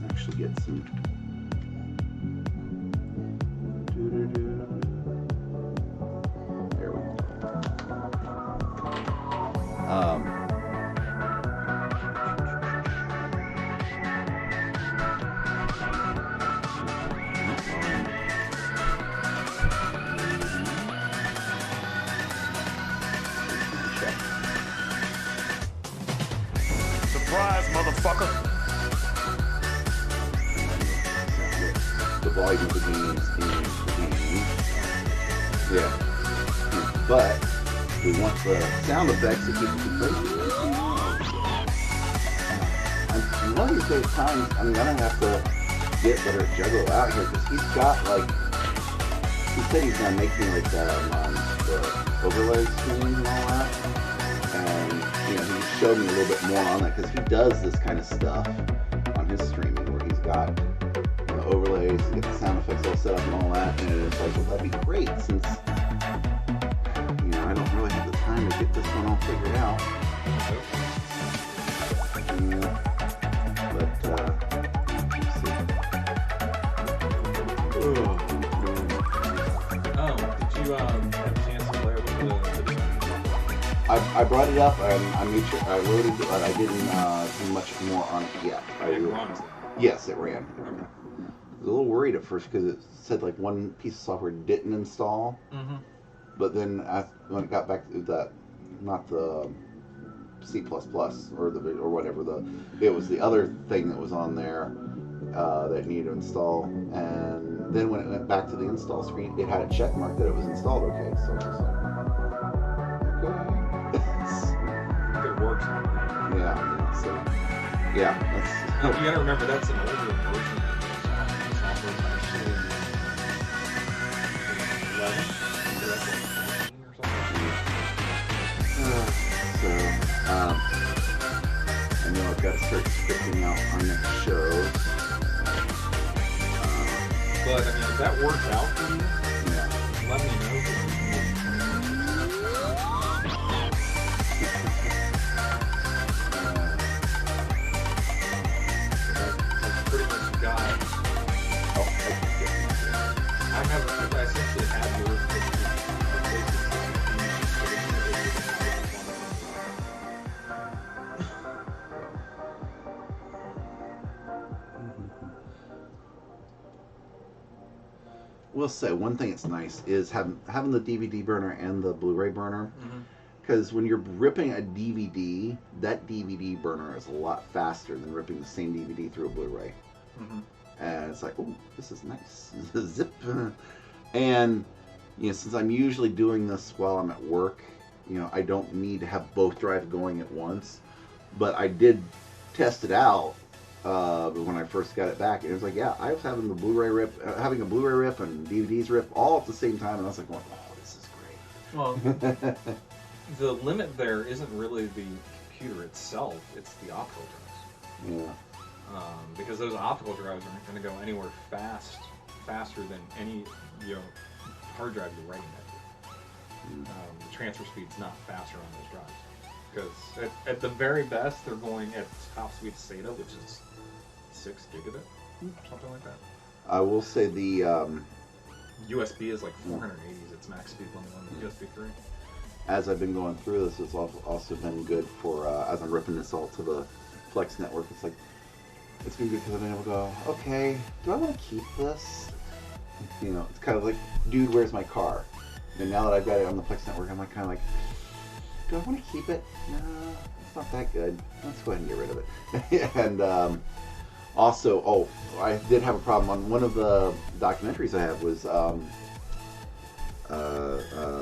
Actually get some. There we go. Surprise, motherfucker! The volume of the gains in the game. Yeah. But we want the sound effects to keep it crazy. And one of these days times, I'm gonna have to get better Juggalo out here because he's got like, he said he's gonna make me like the overlay screens and all that. And you know, he showed me a little bit more on that because he does this kind of stuff on his streaming where he's got overlays, get the sound effects all set up and all that, and it's like, well, that'd be great since, you know, I don't really have the time to get this one all figured out. Yeah. But, let's see. Did you have a chance to play with the I brought it up and I made sure I wrote it, but I didn't do much more on it yet. Yes, it ran. I was a little worried at first because it said like one piece of software didn't install. Mm-hmm. But then when it got back to that, not the C++ or whatever, it was the other thing that was on there that needed to install. And then when it went back to the install screen, it had a check mark that it was installed okay. So I was like, okay. It works. Yeah. So yeah, that's. You gotta remember that's an older version of the software. I know I've got to start scripting out our next shows. But I mean, if that works out for you, Yeah. let me know. That's pretty much got. I essentially have yours. We'll say one thing that's nice is having the DVD burner and the Blu-ray burner, because when you're ripping a DVD, that DVD burner is a lot faster than ripping the same DVD through a Blu-ray. And it's like, oh, this is nice. Zip. And you know, since I'm usually doing this while I'm at work, you know, I don't need to have both drives going at once. But I did test it out when I first got it back, and it was like, yeah, I was having the Blu-ray rip, having a Blu-ray rip and DVDs rip all at the same time, and I was like, oh, this is great. Well, the limit there isn't really the computer itself; it's the optical drives. Yeah. Because those optical drives aren't going to go anywhere faster than any hard drive you're writing that to. The transfer speed's not faster on those drives. Because at the very best, they're going at top speed SATA, which is 6 gigabit, something like that. I will say the USB is like 480 is its max speed limit on the USB 3. as I've been going through this, it's also been good for as I'm ripping this all to the Plex network. It's like it's been good because I've been able to go, okay, do I want to keep this? You know, it's kind of like, dude, where's my car? And now that I've got it on the Plex network, I'm like kind of like, do I want to keep it? No, it's not that good. Let's go ahead and get rid of it. And also, I did have a problem on one of the documentaries I have was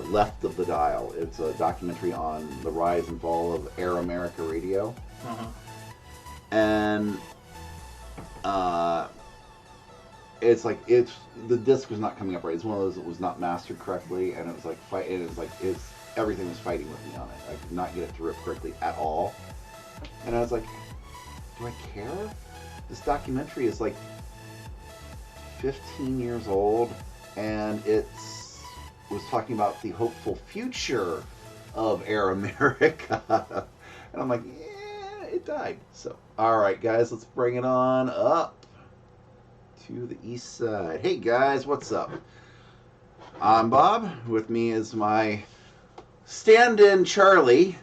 Left of the Dial. It's a documentary on the rise and fall of Air America Radio. And it's like the disc was not coming up right. It's one of those that was not mastered correctly, and it was like everything was fighting with me on it. I could not get it to rip correctly at all. And I was like, do I care? This documentary is like 15 years old, and it was talking about the hopeful future of Air America. And I'm like, yeah, it died. So, all right, guys, let's bring it on up to the east side. Hey, guys, what's up? I'm Bob. With me is my stand-in Charlie.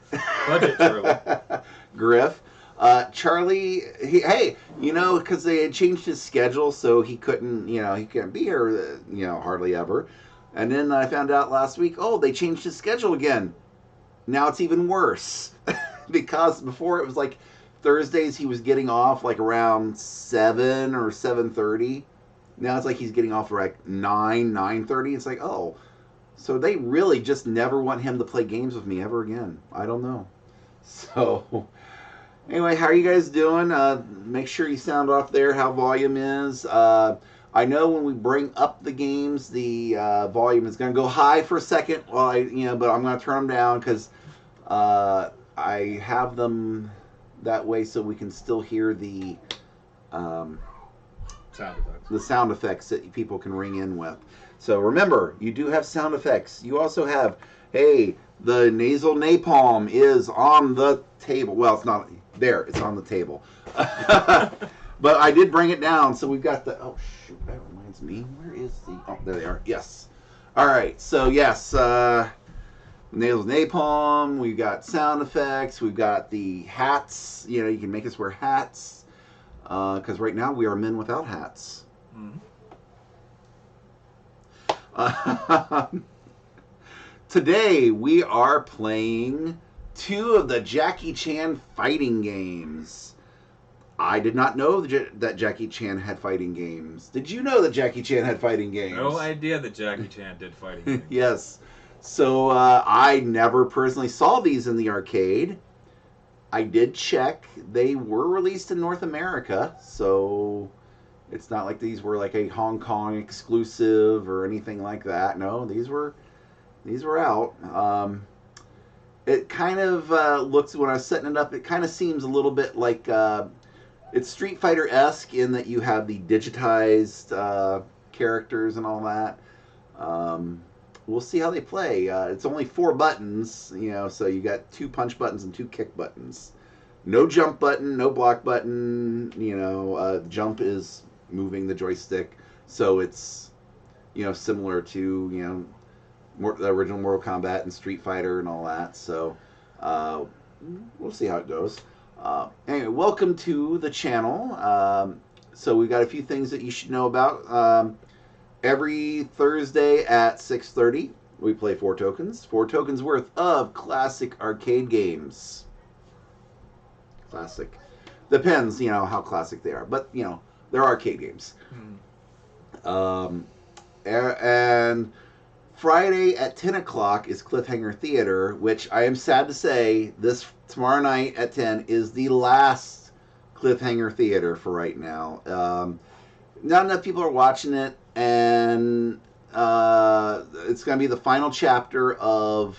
Budget Charlie. Griff. Charlie, hey, because they had changed his schedule, so he couldn't be here, hardly ever. And then I found out last week, they changed his schedule again. Now it's even worse. Because before it was like Thursdays he was getting off like around 7 or 7:30. Now it's like he's getting off like 9:30. It's like, so they really just never want him to play games with me ever again. I don't know. So anyway, how are you guys doing? Make sure you sound off there how volume is. I know when we bring up the games, the volume is going to go high for a second, but I'm going to turn them down because I have them that way so we can still hear the Sound effects. The sound effects that people can ring in with. So remember, you do have sound effects. You also have, hey, the nasal napalm is on the table. Well, it's not there. It's on the table. But I did bring it down, so we've got the... Oh, shoot, that reminds me. Where is the... Oh, there they are. Yes. All right, so yes, nasal napalm, we've got sound effects, we've got the hats. You can make us wear hats, because right now we are men without hats. Mm-hmm. Today we are playing 2 of the Jackie Chan fighting games. I did not know that Jackie Chan had fighting games. Did you know that Jackie Chan had fighting games? No idea that Jackie Chan did fighting games. Yes. So I never personally saw these in the arcade. I did check. They were released in North America, so it's not like these were like a Hong Kong exclusive or anything like that. No, these were out. It kind of looks, when I was setting it up, it kind of seems a little bit like it's Street Fighter-esque in that you have the digitized characters and all that. We'll see how they play. It's only 4 buttons, so you got 2 punch buttons and 2 kick buttons. No jump button, no block button. Jump is moving the joystick, so it's similar to the original Mortal Kombat and Street Fighter and all that. So we'll see how it goes. Anyway, welcome to the channel. So we've got a few things that you should know about. Every Thursday at 6:30, we play 4 tokens. 4 tokens worth of classic arcade games. Classic. Depends, how classic they are. But, they're arcade games. And Friday at 10 o'clock is Cliffhanger Theater, which I am sad to say, tomorrow night at 10 is the last Cliffhanger Theater for right now. Not enough people are watching it, and it's going to be the final chapter of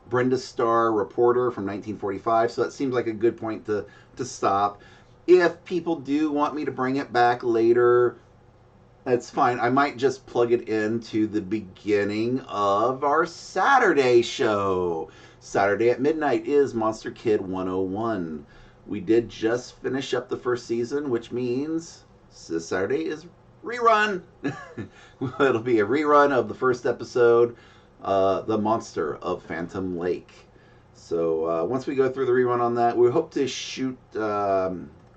Brenda Starr, Reporter from 1945, so that seems like a good point to stop. If people do want me to bring it back later, that's fine. I might just plug it into the beginning of our Saturday show. Saturday at midnight is Monster Kid 101. We did just finish up the first season, which means this Saturday is rerun. It'll be a rerun of the first episode, The Monster of Phantom Lake. So once we go through the rerun on that, we hope to shoot...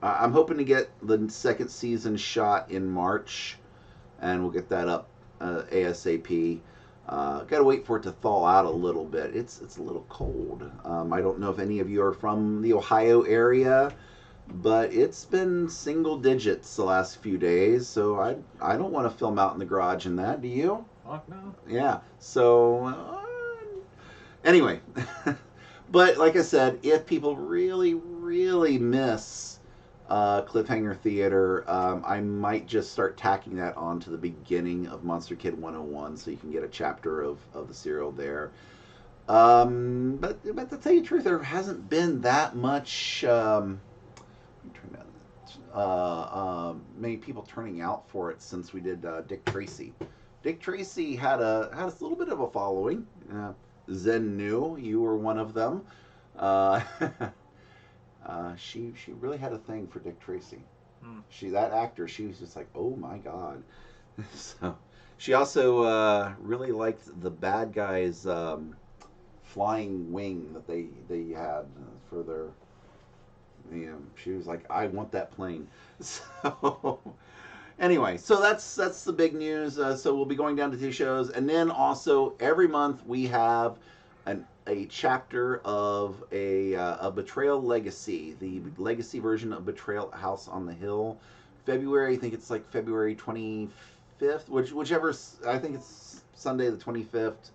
I'm hoping to get the second season shot in March, and we'll get that up ASAP. Got to wait for it to thaw out a little bit. It's a little cold. I don't know if any of you are from the Ohio area, but it's been single digits the last few days, so I don't want to film out in the garage in that. Do you? Fuck no. Yeah. So anyway, but like I said, if people really, really miss Cliffhanger Theater, I might just start tacking that on to the beginning of Monster Kid 101, so you can get a chapter of the serial there. But to tell you the truth, there hasn't been that much many people turning out for it since we did Dick Tracy. Dick Tracy had a little bit of a following. Zen knew you were one of them. she really had a thing for Dick Tracy. Hmm. That actor, she was just like, oh my god. So she also really liked the bad guys' flying wing that they had for their. She was like, I want that plane. So anyway, so that's the big news. So we'll be going down to 2 shows, and then also every month we have a chapter of a Betrayal Legacy, the legacy version of Betrayal House on the Hill. February, I think it's like February 25th, whichever. I think it's Sunday the 25th.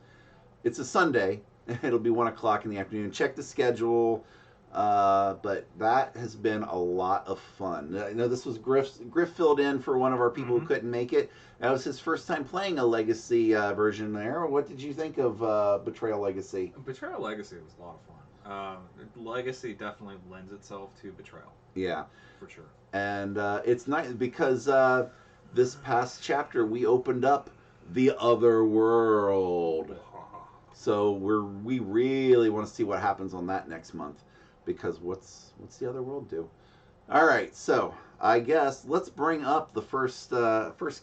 It's a Sunday. It'll be 1:00 in the afternoon. Check the schedule. But that has been a lot of fun. I know this was Griff filled in for one of our people who couldn't make it. That was his first time playing a Legacy version there. What did you think of Betrayal Legacy? Betrayal Legacy was a lot of fun. Legacy definitely lends itself to Betrayal. Yeah. For sure. And it's nice because this past chapter we opened up the other world. So we really want to see what happens on that next month. Because what's the other world do? All right, so I guess let's bring up the first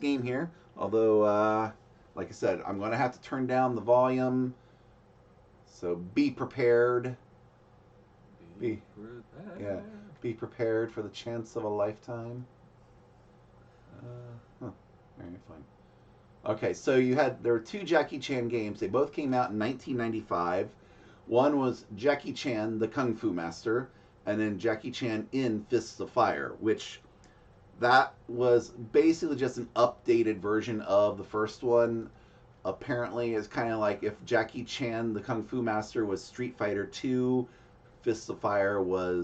game here. Although, like I said, I'm going to have to turn down the volume. So be prepared. Be prepared for the chance of a lifetime. All right, fine. Okay, so there were 2 Jackie Chan games. They both came out in 1995. One was Jackie Chan, the Kung Fu Master, and then Jackie Chan in Fists of Fire, which that was basically just an updated version of the first one. Apparently, it's kind of like if Jackie Chan, the Kung Fu Master, was Street Fighter 2, Fists of Fire would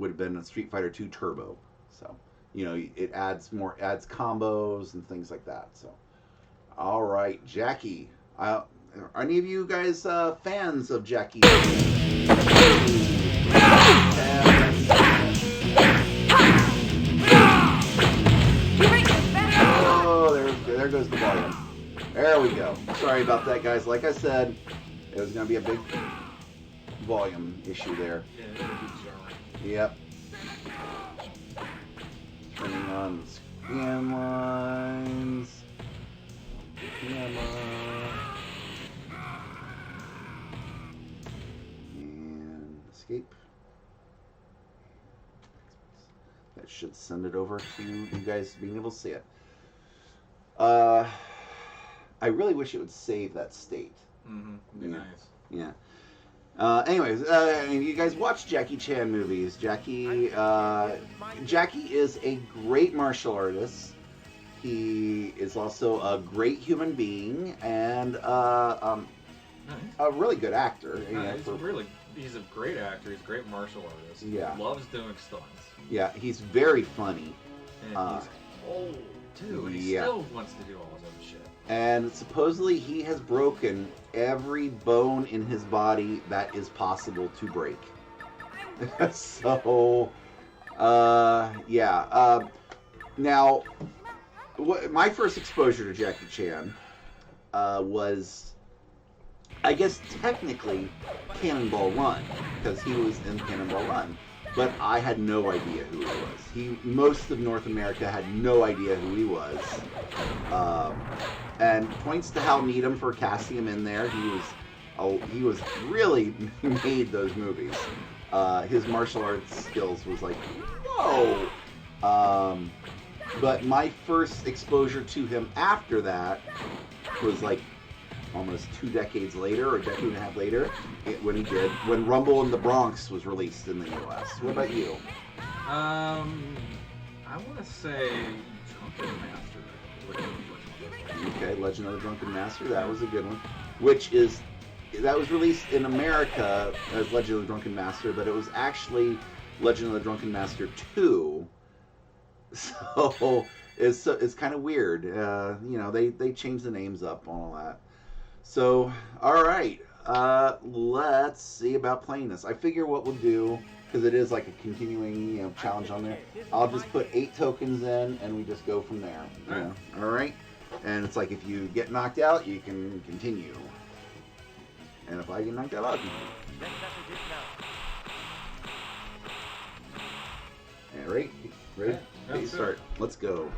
have been a Street Fighter 2 Turbo. So, it adds combos and things like that. So, all right, Jackie. Are any of you guys fans of Jackie? Oh, there goes the volume. There we go. Sorry about that, guys. Like I said, it was going to be a big volume issue there. Yep. Turning on the scan lines. And escape. That should send it over to you guys being able to see it. I really wish it would save that state. Be nice. Yeah. Anyways, you guys watch Jackie Chan movies. Jackie is a great martial artist. He is also a great human being and a really good actor. He's a great actor. He's a great martial artist. Yeah. He loves doing stunts. Yeah, he's very funny. And he's old too, and he still wants to do all his other shit. And supposedly he has broken every bone in his body that is possible to break. So, yeah. Now, my first exposure to Jackie Chan was, I guess, technically Cannonball Run, because he was in Cannonball Run. But I had no idea who he was. Most of North America had no idea who he was. And points to Hal Needham for casting him in there. He was really made those movies. His martial arts skills was like, whoa. But my first exposure to him after that was like almost 2 decades later, or a decade and a half later, when Rumble in the Bronx was released in the U.S. What about you? I want to say Drunken Master. Okay, Legend of the Drunken Master, that was a good one. That was released in America as Legend of the Drunken Master, but it was actually Legend of the Drunken Master 2. So it's kind of weird. They changed the names up and all that. So, all right, let's see about playing this. I figure what we'll do, because it is like a continuing challenge on there, I'll just put 8 tokens in, and we just go from there. All right? And it's like if you get knocked out, you can continue. And if I get knocked out, I'll continue. right? Ready? Yeah, Okay, let's do start. Let's go.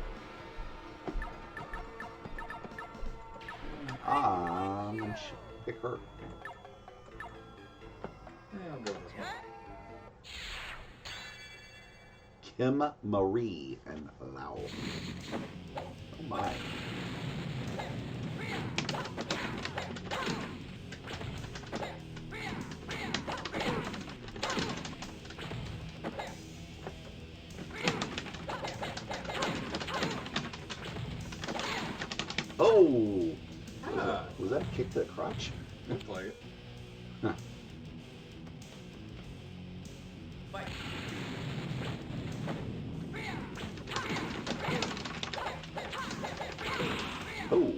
Pick her. Yeah, I'll go with this one. Kim Marie and Lau. Oh my. Oh! Was that a kick to the crotch? Looked like it. Huh. Oh!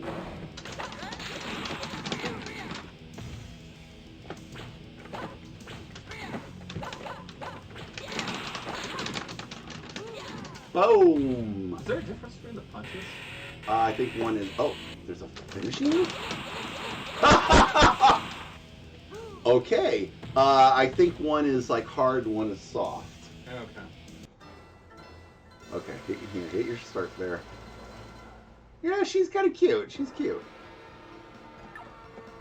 Boom! Is there a difference between the punches? I think one is... Oh, there's a finishing move? Okay. I think one is like hard, one is soft. Okay. Okay, get your start there. Yeah, she's kind of cute. She's cute.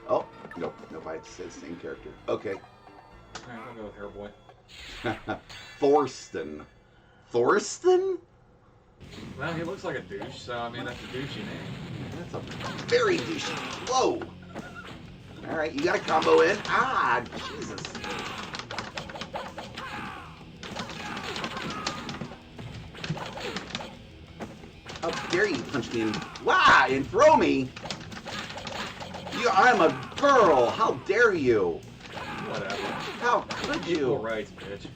Oh, nope. I said the same character. Okay. Alright, I'll go with Hairboy. Thorsten. Thorsten? Well, he looks like a douche, so I mean, that's a douchey name. That's a very douchey. Whoa! Alright, you got a combo in. Ah, Jesus. How dare you punch me and... Wow! And throw me! I'm a girl! How dare you! Whatever. How could you? Equal rights, bitch.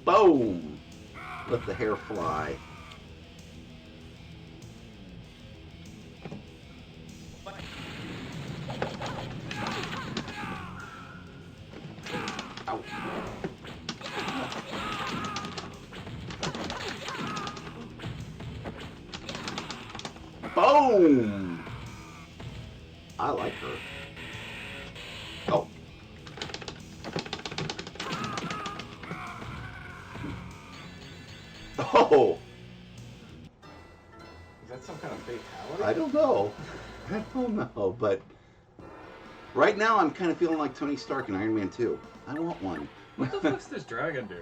Boom! Let the hair fly. Ow. Boom! I like her. Oh. Oh! Is that some kind of fatality? I don't know. I don't know, but right now I'm kind of feeling like Tony Stark in Iron Man 2. I want one. What the fuck's this dragon do?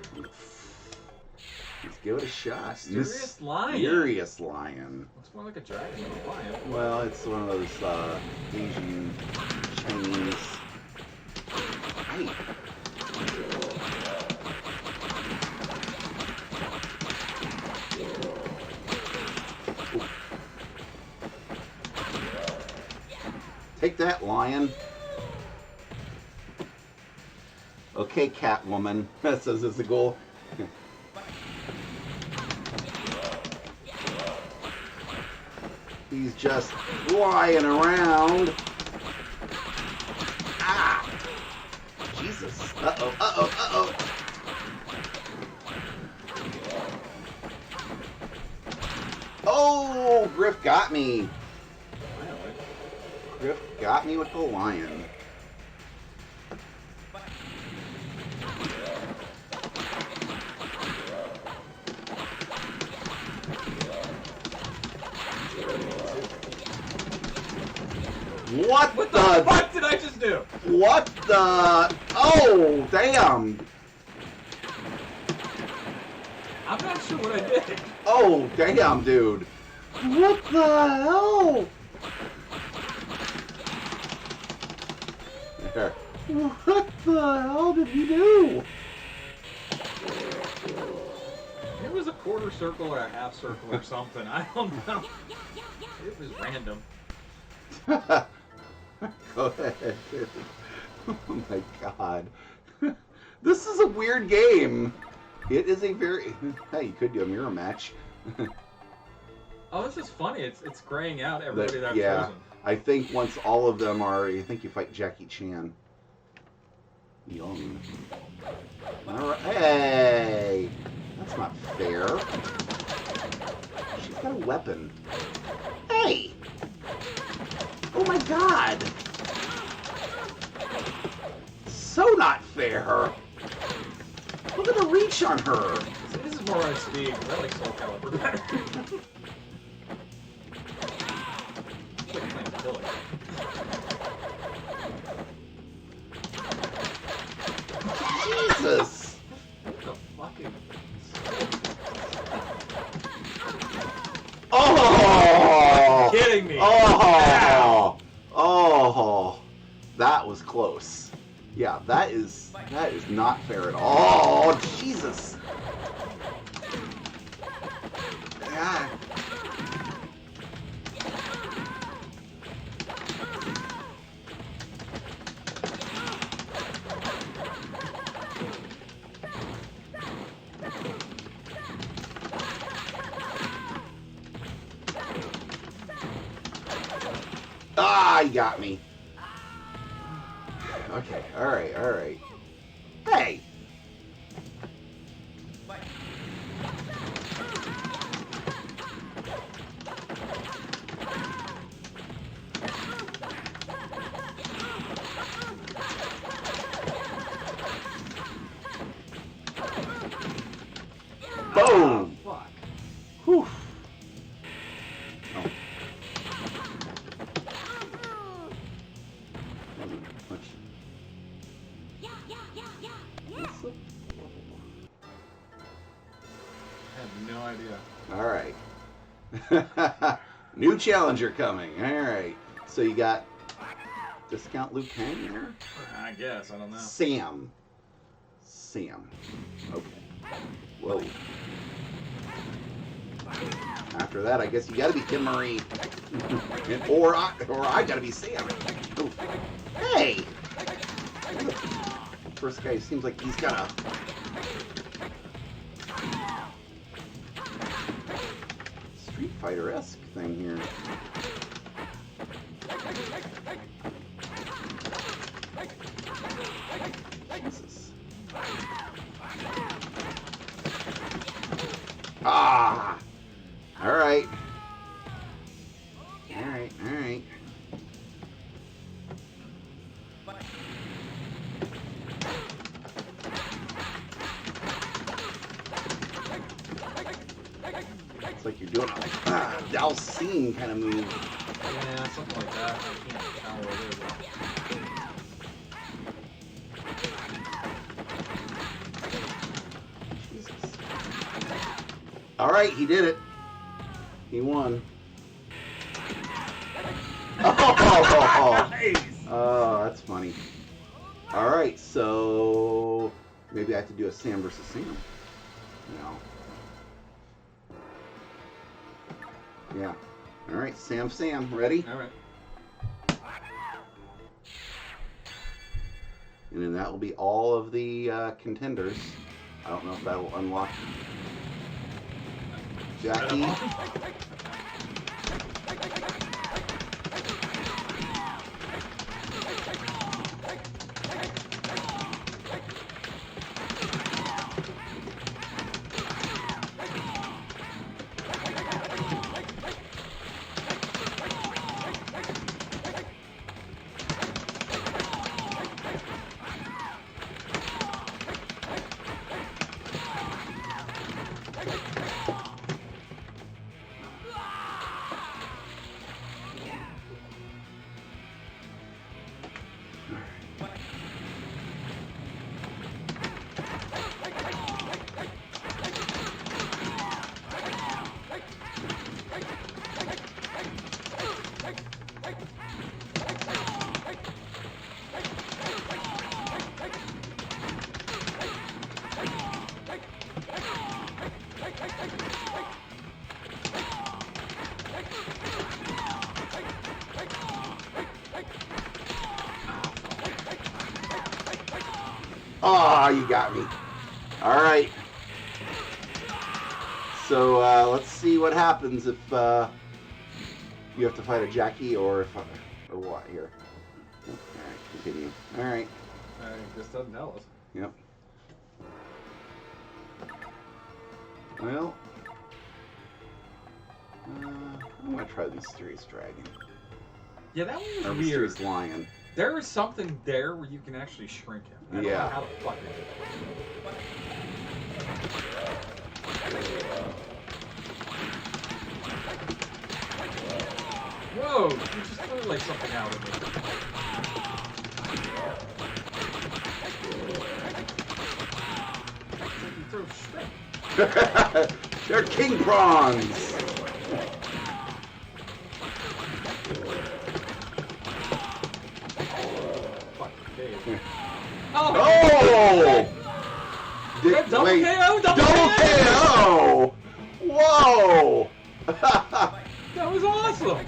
Let's give it a shot. Mysterious lion. Mysterious lion. Looks more like a dragon than a lion. Well, it's one of those Asian, Chinese. Hey. Take that, lion. Okay, Catwoman. That says it's a goal. He's just flying around. Ah! Jesus. Uh-oh, uh-oh, uh-oh. Oh, Griff got me. Griff got me with the lion. What the fuck did I just do? What the? Oh, damn. I'm not sure what I did. Oh, damn, dude. What the hell? There. What the hell did he do? It was a quarter circle or a half circle or something. I don't know. It was random. Go ahead, dude. Oh my god. This is a weird game. It is a very... Hey, you could do a mirror match. Oh, this is funny. It's graying out everybody that I've yeah, chosen. I think once all of them are... I think you fight Jackie Chan. Young. Alright. Hey! That's not fair. She's got a weapon. Hey! Oh my god! So not fair! more reach on her. See, this is more my speed, because I like Soul Calibur better. It's like playing Billy. Jesus. The fucking... Oh! Kidding me! Oh! Oh! That was close. Yeah, that is not fair at all. Oh, Jesus! God. Ah, you got me. Okay, alright, alright. Hey! Boom! Fuck. Whew. Oh. Much. I have no idea. Alright. New challenger coming. Alright. So you got discount Liu Kang there? I guess, I don't know. Sam. Sam. Okay. Whoa. After that, I guess you gotta be Kim Marie. or I gotta be Sam. Oh. Hey! First guy seems like he's got a... Street Fighter-esque thing here. Jesus. Ah! Alright. Alright, alright. It's like you're doing a Dalcine kind of move. Yeah, something like that. I can't tell what it is. Jesus. Alright, he did it. He won. Oh, Nice! oh, that's funny. Alright, so maybe I have to do a Sam versus Sam. No. Yeah. Alright, Sam, ready? Alright. And then that will be all of the contenders. I don't know if that will unlock Jackie. Oh, you got me. All right. So let's see what happens if you have to fight a Jackie or what here. All right, continue. All right. This doesn't tell us. Yep. Well, I'm gonna try the Mysterious Dragon. Yeah, that one was Or weird. Mysterious Lion. There is something there where you can actually shrink him. I don't know Yeah. how the fuck they did that. play something out of me. You throw shrimp. They're king prawns. Fuck, Dave. Oh! Double Wait, KO! Double KO! Whoa! That was awesome!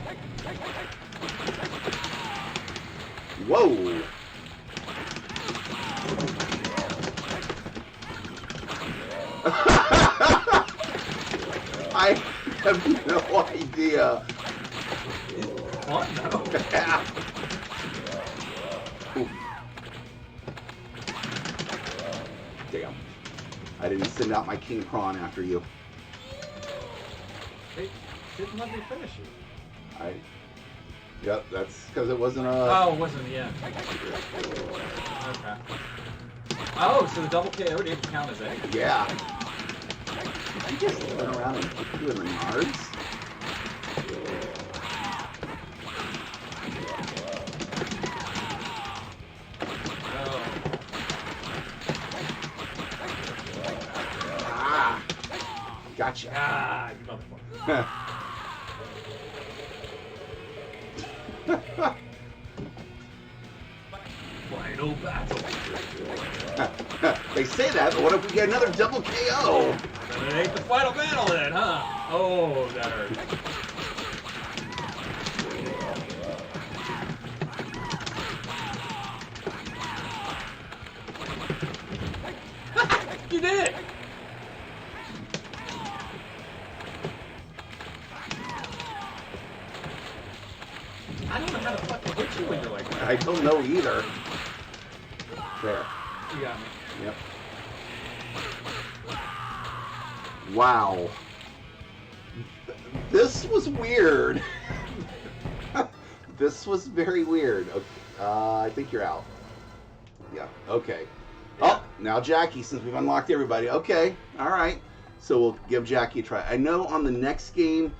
Whoa! I have no idea. Fun though. Yeah. Ooh. Damn. I didn't send out my king prawn after you. It didn't let me finish it. Yep, that's because it wasn't a... Oh, it wasn't the end. Okay. Oh, so the double KO didn't count as A? Yeah. You just went around and kicked you in the yards? Ah! Gotcha. Ah, you motherfucker. Final battle. They say that, but what if we get another double KO? Then it ain't the final battle then, huh? Oh, that hurt. You did it! I don't know how to fucking hit you when you're like that. I don't know either. There. You got me. Yep. Wow. This was weird. This was very weird. Okay. I think you're out. Yeah. Okay. Oh, now Jackie, since we've unlocked everybody. Okay. All right. So we'll give Jackie a try. I know on the next game,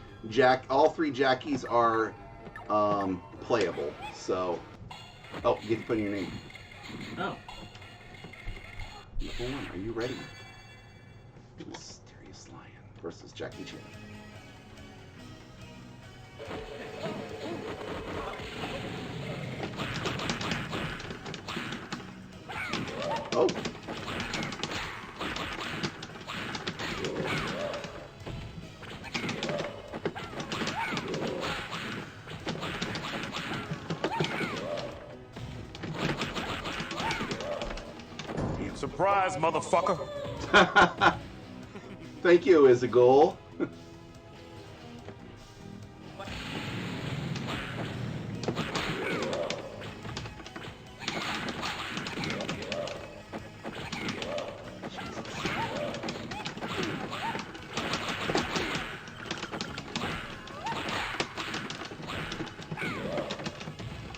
all three Jackies are playable. So, oh, you get to put in your name. Oh. Number 1, are you ready? Mysterious Lion versus Jackie Chan. Oh. Surprise, motherfucker. Thank you, Isagul.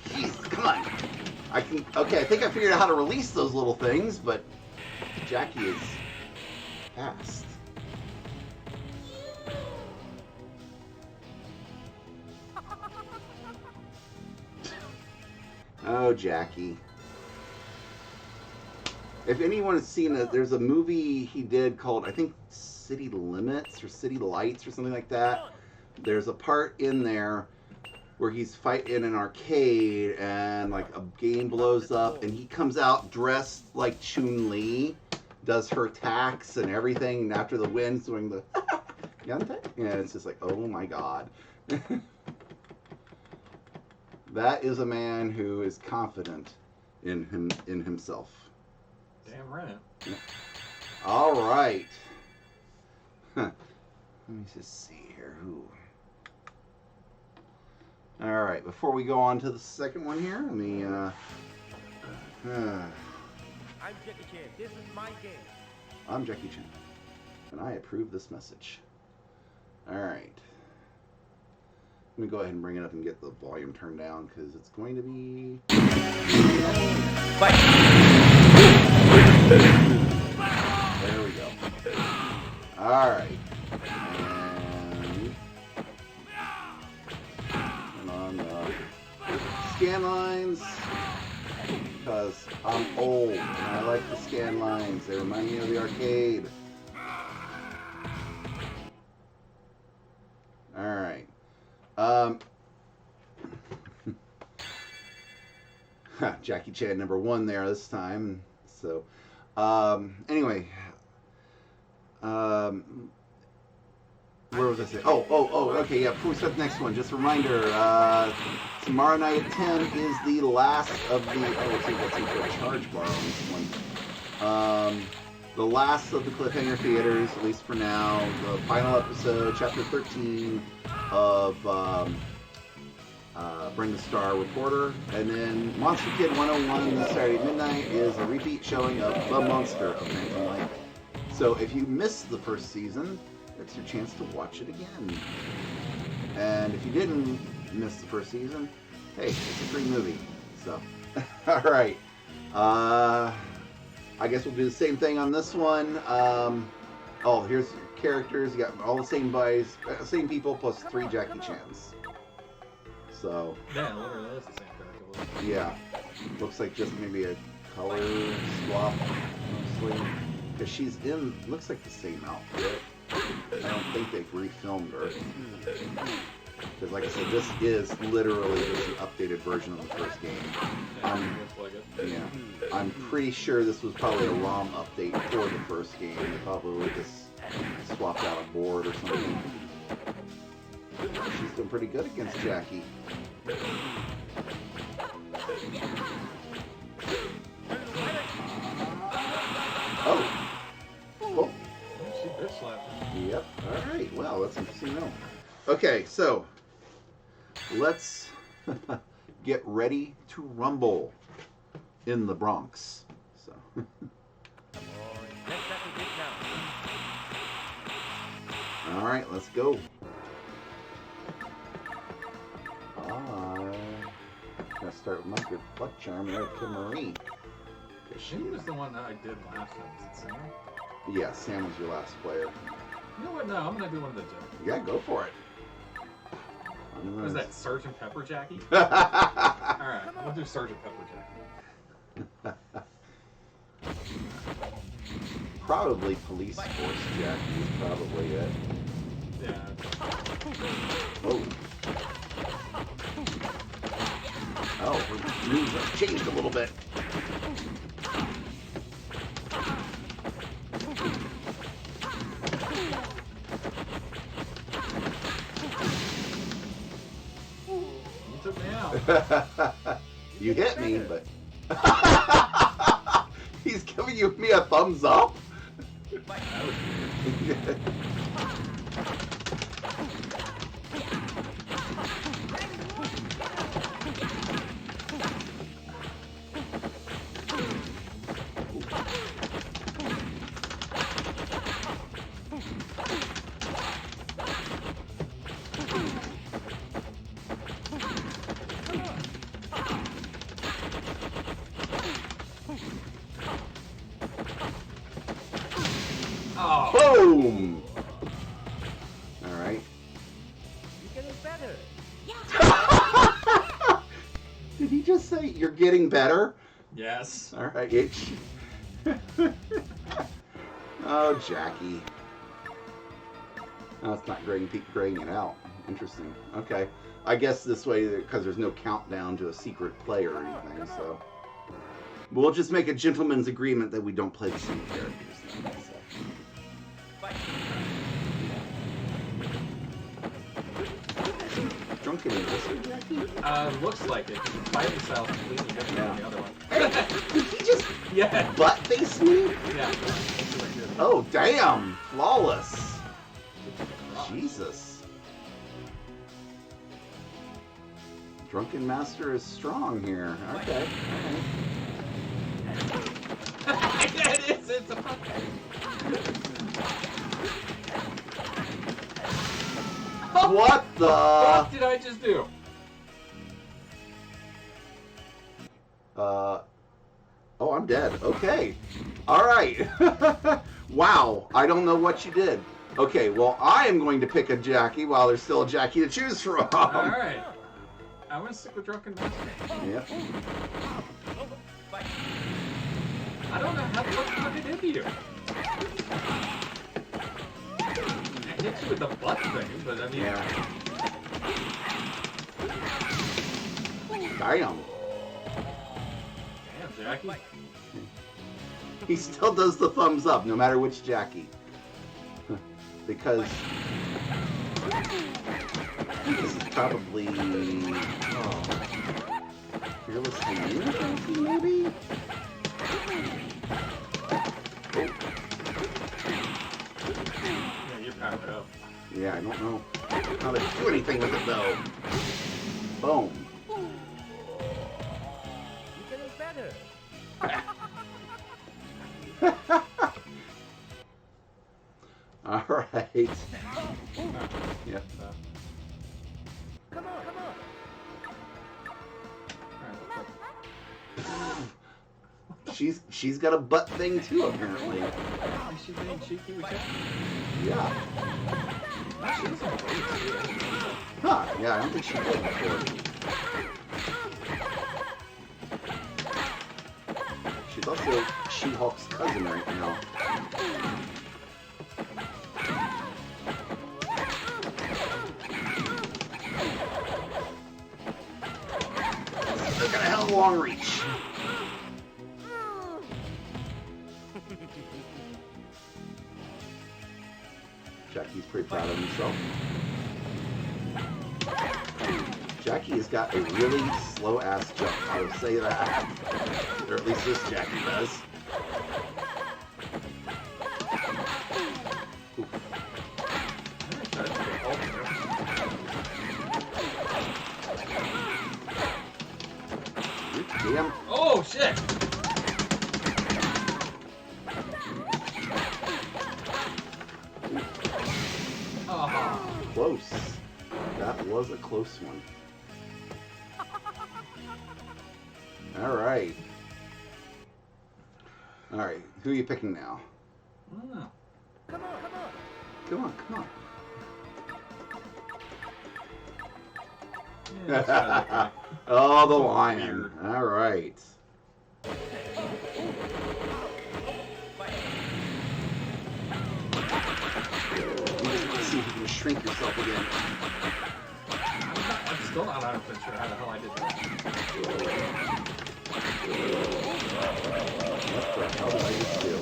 Jeez, come on. Okay, I think I figured out how to release those little things, but Jackie is fast. Oh, Jackie. If anyone has seen it, there's a movie he did called, I think, City Limits or City Lights or something like that. There's a part in there where he's fighting in an arcade and like a game blows up and he comes out dressed like Chun-Li, does her attacks and everything, and after the win doing the Yante? Yeah, it's just like, oh my god. That is a man who is confident in himself. Damn right. All right. Let me just see here. Who? All right. Before we go on to the second one here, let me. I'm Jackie Chan. This is my game. I'm Jackie Chan, and I approve this message. All right. Let me go ahead and bring it up and get the volume turned down because it's going to be. Fight! There we go. All right. And on the scan lines because I'm old and I like the scan lines. They remind me of the arcade. Alright. Jackie Chan #1 there this time. So, anyway. Where was I saying? Okay, yeah, before we start the next one, just a reminder, tomorrow night at 10 is the last of the, let's see for a charge bar on this one. The last of the Cliffhanger Theaters, at least for now, the final episode, chapter 13 of Bring the Star Reporter, and then Monster Kid 101 this Saturday at midnight is a repeat showing of The Monster of Phantom Lake. So if you missed the first season, it's your chance to watch it again. And if you didn't miss the first season, hey, it's a free movie. So, alright. I guess we'll do the same thing on this one. Here's characters. You got all the same guys, same people, plus 3 Jackie Chans. So. Yeah, literally that's the same character. Yeah. Looks like just maybe a color swap, mostly. Because she's in, looks like the same outfit. I don't think they've refilmed her. Because like I said, this is literally just an updated version of the first game. I'm pretty sure this was probably a ROM update for the first game. They probably just swapped out a board or something. She's doing pretty good against Jackie. Oh! Cool. She bitch slapped him. Yep. Alright, well, that's interesting to know. Okay, so let's get ready to rumble in the Bronx. So alright, let's go. I'm gonna start with my good luck charm, Erica Marie. She was the one that I did last time. Is it Sam? Yeah, Sam was your last player. You know what? No, I'm gonna do one of the Jackie. Yeah, go for it. What is that, Sgt. Pepper Jackie? Alright, we'll do Sgt. Pepper Jackie. Probably Police Force Jackie is probably it. Yeah. Oh. Oh, her moves have changed a little bit. You took me out. You hit me, but he's giving me a thumbs up. That was weird. Oh. Boom! Alright. You're getting better. Did he just say you're getting better? Yes. Alright, H. Oh, Jackie. Oh, it's not graying it out. Interesting. Okay. I guess this way, because there's no countdown to a secret play or anything, so. We'll just make a gentleman's agreement that we don't play the same characters then, so. Drunken Investor, Jackie? Looks like it. The fighting style is completely different than the other one. Hey, did he just Yeah. butt face me? Yeah. Oh, damn! Flawless. Jesus. Drunken Master is strong here. Okay. Yeah, it is. It's a What the? What did I just do? Oh, I'm dead. Okay. Alright. Wow. I don't know what you did. Okay, well, I am going to pick a Jackie while there's still a Jackie to choose from. Alright. I'm gonna stick with Drunken Master. Yep. I don't know how the fuck it hit you. I hit you with the butt thing, but I mean... Yeah. Damn. Damn, Jackie. He still does the thumbs up, no matter which Jackie. Because this is probably Fearless Hyena Jackie, maybe? Yeah, you're powered up. Yeah, I don't know how to do anything with it though. Boom. You're getting better. All right. Yep. Come on, come on. Alright, She's got a butt thing too, apparently. is she being cheeky with you? Yeah. She doesn't wait. Huh? Yeah, I don't think she did before. She's also She-Hulk's cousin right now. They've got a hell of a long reach. Jackie's pretty proud of himself. Jackie has got a really slow ass jump, I will say that. Or at least this Jackie does. Damn. Oh, shit! Oh. Close. That was a close one. Alright. Alright, who are you picking now? Oh. Come on, come on. Come on, come on. Yeah, that's right, okay. Oh, the So lion. weird. Alright. Let's see if you can shrink yourself again. I'm still not 100% sure how the hell I did that. What the hell did I just do?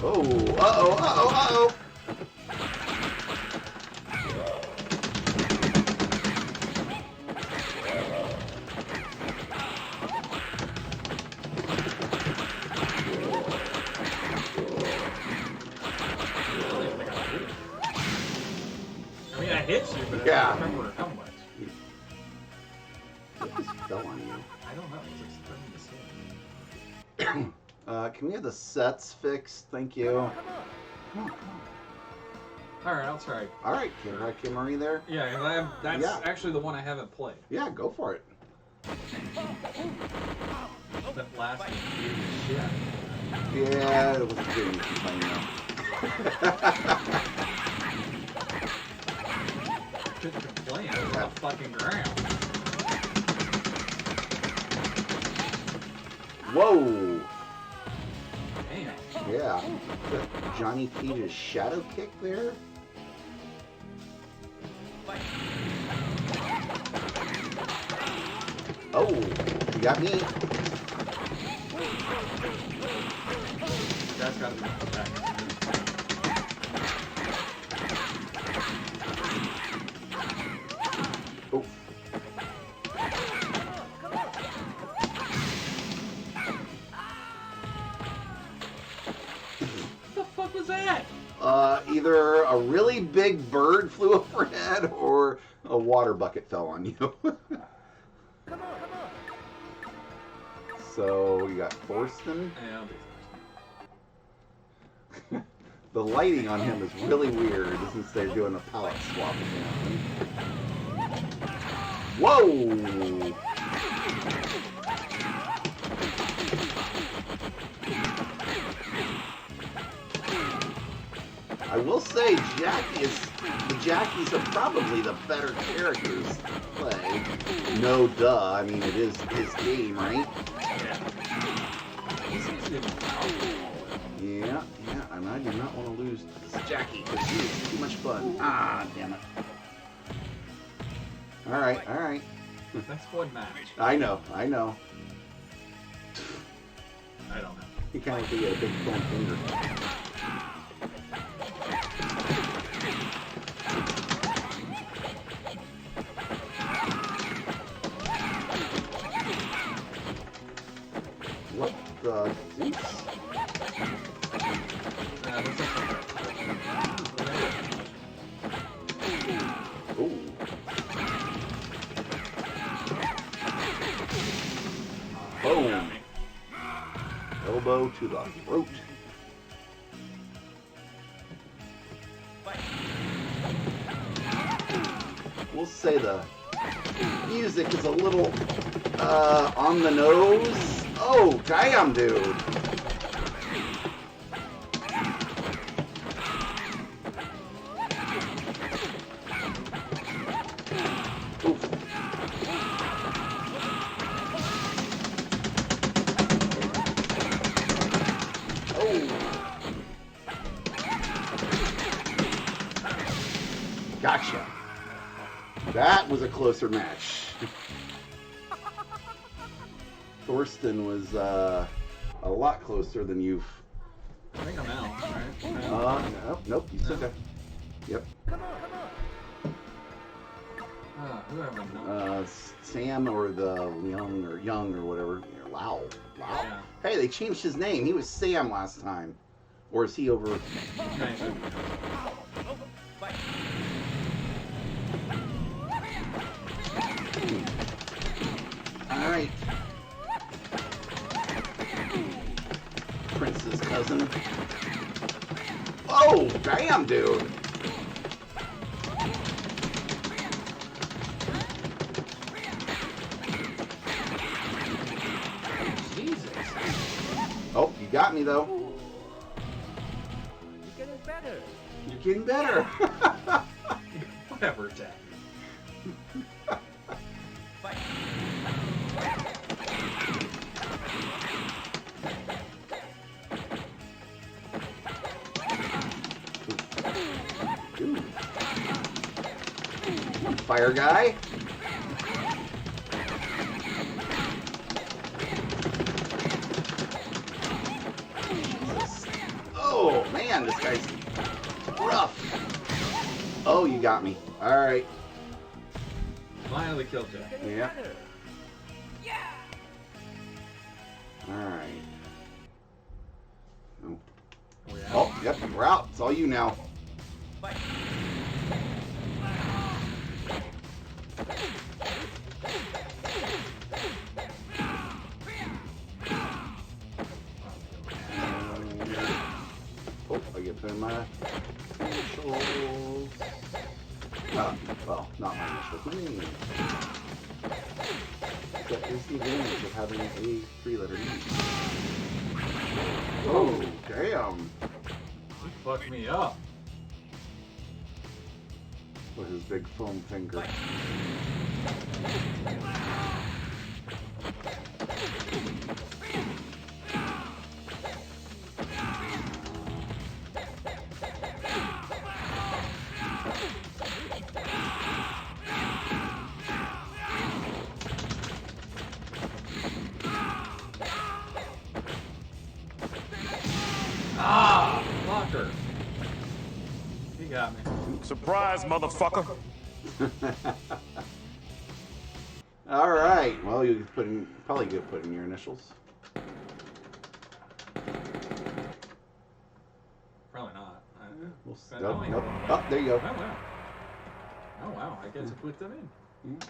Oh, uh-oh, uh-oh, uh-oh. I mean, I hit you, but Yeah. I don't remember how much. What just fell on you? I don't know. It was like starting to swim. Can we have the sets fixed? Thank you. Come on. Come on, come on. Alright, I'll try. Alright, Kim Marie there? Yeah, 'cause that's Yeah. actually the one I haven't played. Yeah, go for it. That last one weird shit. Yeah, it wasn't good to complain though. Couldn't complain. It was on the fucking ground. Whoa! Damn. Yeah. Johnny Cage's shadow kick there? Oh, you got me. That's gotta be back. Oh, What the fuck was that? either a really big bird flew overhead or a water bucket fell on you. Come on, come on. So you got Thorsten. Yeah, I'll do The lighting on him is really weird since they're doing a palette swap again. Whoa! I will say the Jackies are probably the better characters to play. No duh, I mean it is his game, right? Yeah, and I do not want to lose to this Jackie because he is too much fun. Ah, damn it. Alright. That's one match. I know. I don't know. He kind of like a big foam finger. What the deuce? Ooh. Boom. Elbow to the throat. We'll say the music is a little on the nose. Oh, damn, dude. Oof. Gotcha. That was a closer match. Thorsten was a lot closer than you've. I think I'm out, right? Nope, you still got. Yep. Come on. Who have I not? Sam or the Young or whatever. Wow. Yeah. Hey, they changed his name. He was Sam last time. Or is he over? Nice. All right. Prince's cousin. Oh, damn, dude. Jesus. Oh, you got me, though. You're getting better. You're getting better. Whatever, Jack. Ooh. Fire guy. Jesus. Oh man, this guy's rough. Oh, you got me. All right. Finally killed Jack. Getting Yeah. better. All right. Oh. We out? Oh, yep, we're out. It's all you now. Oh, I get put in my initials. Well, not my initials, my name. That is the advantage of having a three-letter name. Oh, damn. He fucked me up. With his big foam finger. Ah, fucker. He got me. Surprise, motherfucker. All right. Well, you could put in, probably could put in your initials. Probably not. We'll I nope, don't nope. even- Oh, there you go. Oh wow. Oh wow. I get to put them in. Yeah.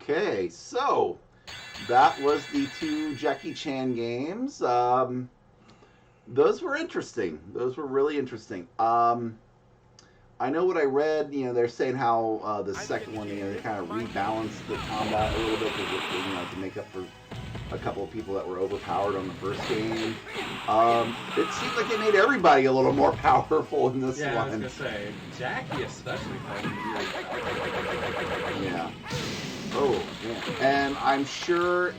Okay, so that was the 2 Jackie Chan games. Those were interesting. Those were really interesting. I know what I read. You know, they're saying how the second one, you know, they kind of rebalanced the combat a little bit to make up for a couple of people that were overpowered on the first game. It seems like they made everybody a little more powerful in this one. Yeah, I was gonna say Jackie especially fighting really. Yeah. Oh, yeah. And I'm sure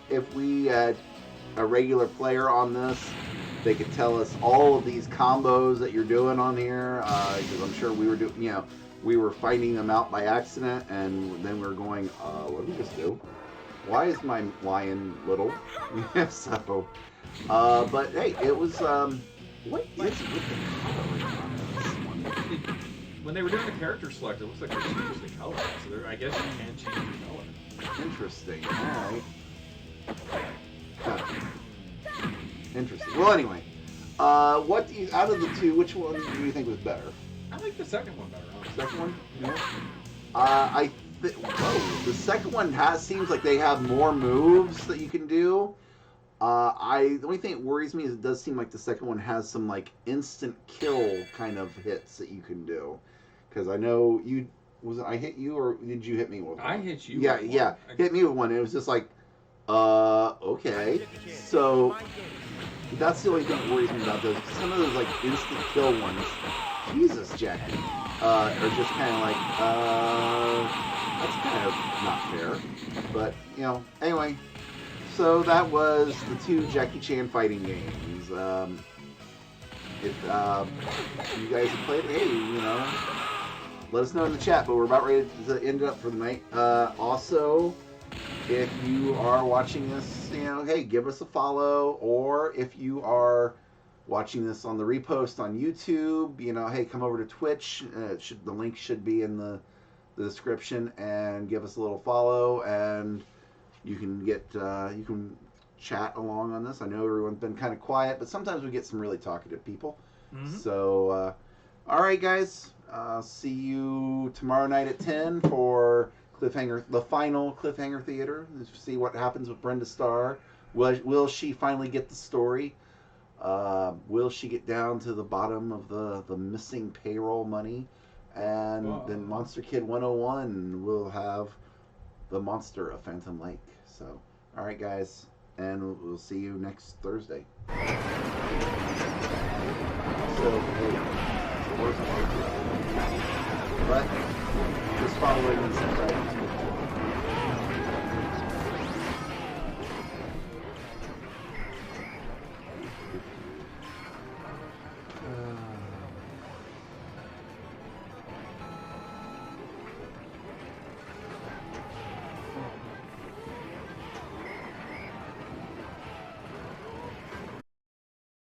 if we had a regular player on this, they could tell us all of these combos that you're doing on here, because I'm sure we were doing, you know, we were finding them out by accident, and then we were going, what did we just do? Why is my lion little? Yeah, so, but hey, it was, what is with the coloring on this one? When they were doing the character select, it looks like they changed the color. So I guess you can change the color. Interesting. All right. Huh. Interesting. Well, anyway, what do you, out of the two, which one do you think was better? I like the second one better. Honestly. Second one? Yeah. Whoa, the second one seems like they have more moves that you can do. The only thing that worries me is it does seem like the second one has some like instant kill kind of hits that you can do. Because I know I hit you or did you hit me with one? I hit you. Yeah, with yeah, one. hit me with one. It was just like, okay. So that's the only thing that worries me about those. Some of those like instant kill ones, Jesus, Jackie, are just kind of like, that's kind of not fair. But you know, anyway. So that was the 2 Jackie Chan fighting games. If you guys have played, hey, you know, let us know in the chat. But we're about ready to end it up for the night. Also, if you are watching this, you know, hey, give us a follow. Or if you are watching this on the repost on YouTube, you know, hey, come over to Twitch. The link should be in the description, and give us a little follow, and you can get you can chat along on this. I know everyone's been kind of quiet, but sometimes we get some really talkative people. Mm-hmm. So, all right, guys. See you tomorrow night at 10 for Cliffhanger, the final Cliffhanger Theater. See what happens with Brenda Starr. Will she finally get the story? Will she get down to the bottom of the missing payroll money? And then Monster Kid 101 will have the monster of Phantom Lake. So, all right, guys, and we'll see you next Thursday. So, hey.